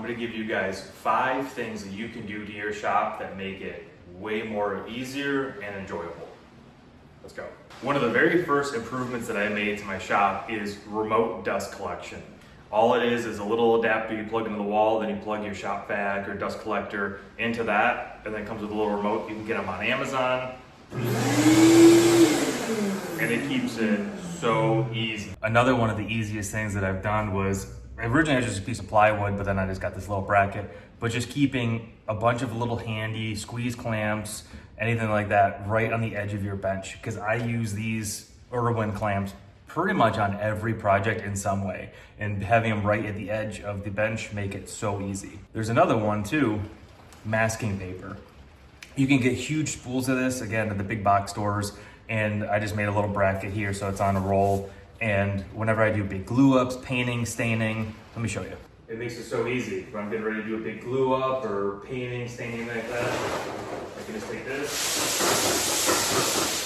going to give you guys 5 things that you can do to your shop that make it way more easier and enjoyable. Let's go. One of the very first improvements that I made to my shop is remote dust collection. All it is a little adapter you plug into the wall, then you plug your shop vac or dust collector into that, and then it comes with a little remote. You can get them on Amazon, and it keeps it so easy. Another one of the easiest things that I've done was, originally it was just a piece of plywood, but then I just got this little bracket, but just keeping a bunch of little handy squeeze clamps, anything like that, right on the edge of your bench, because I use these Irwin clamps pretty much on every project in some way, and having them right at the edge of the bench make it so easy. There's another one too, masking paper. You can get huge spools of this, again, at the big box stores, and I just made a little bracket here so it's on a roll, and whenever I do big glue ups, painting, staining, let me show you. It makes it so easy. When I'm getting ready to do a big glue up or painting, staining like that, I can just take this,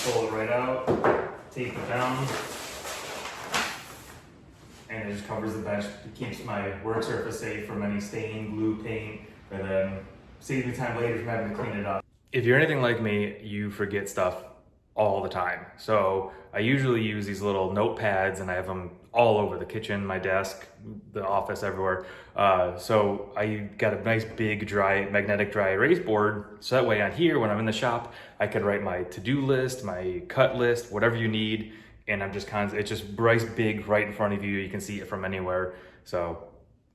pull it right out, tape it down, and it just covers the bench. It keeps my work surface safe from any stain, glue, paint, and then saves me time later from having to clean it up. If you're anything like me, you forget stuff all the time. So I usually use these little notepads, and I have them all over the kitchen, my desk, the office, everywhere. So I got a nice big magnetic dry erase board. So that way on here, when I'm in the shop, I can write my to-do list, my cut list, whatever you need. And I'm just it's just nice big right in front of you. You can see it from anywhere. So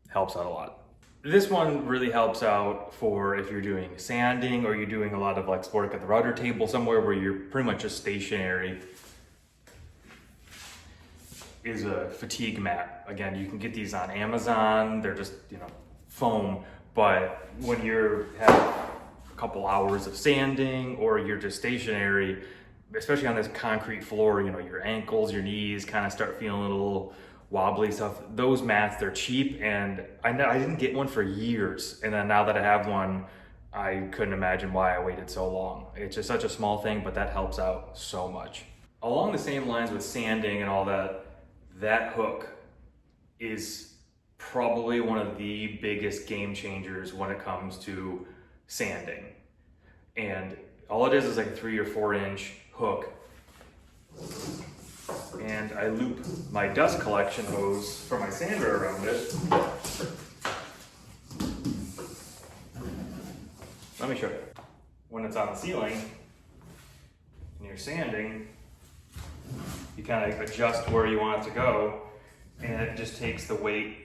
helps out a lot. This one really helps out for if you're doing sanding or you're doing a lot of like work at the router table somewhere where you're pretty much just stationary. Is a fatigue mat. Again, you can get these on Amazon. They're just, foam. But when you're having a couple hours of sanding or you're just stationary, especially on this concrete floor, your ankles, your knees kind of start feeling a little wobbly stuff. Those mats, they're cheap, and I didn't get one for years. And then now that I have one, I couldn't imagine why I waited so long. It's just such a small thing, but that helps out so much. Along the same lines with sanding and all that, that hook is probably one of the biggest game changers when it comes to sanding. And all it is like a 3 or 4 inch hook. And I loop my dust collection hose for my sander around it. Let me show you. When it's on the ceiling and you're sanding, you kind of adjust where you want it to go, and it just takes the weight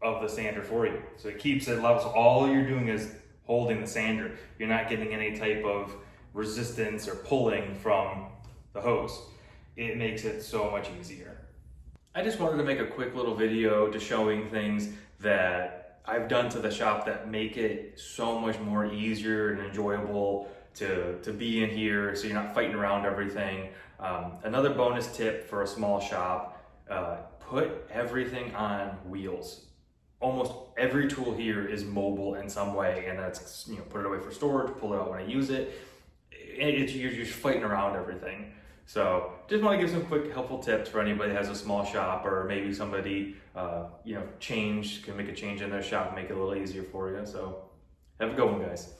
of the sander for you. So it keeps it level. So all you're doing is holding the sander. You're not getting any type of resistance or pulling from the hose. It makes it so much easier. I just wanted to make a quick little video just showing things that I've done to the shop that make it so much more easier and enjoyable to be in here, so you're not fighting around everything. Another bonus tip for a small shop, put everything on wheels. Almost every tool here is mobile in some way, and that's, put it away for storage, pull it out when I use it. You're just fighting around everything. So just want to give some quick helpful tips for anybody that has a small shop, or maybe somebody, can make a change in their shop, make it a little easier for you. So have a good one, guys.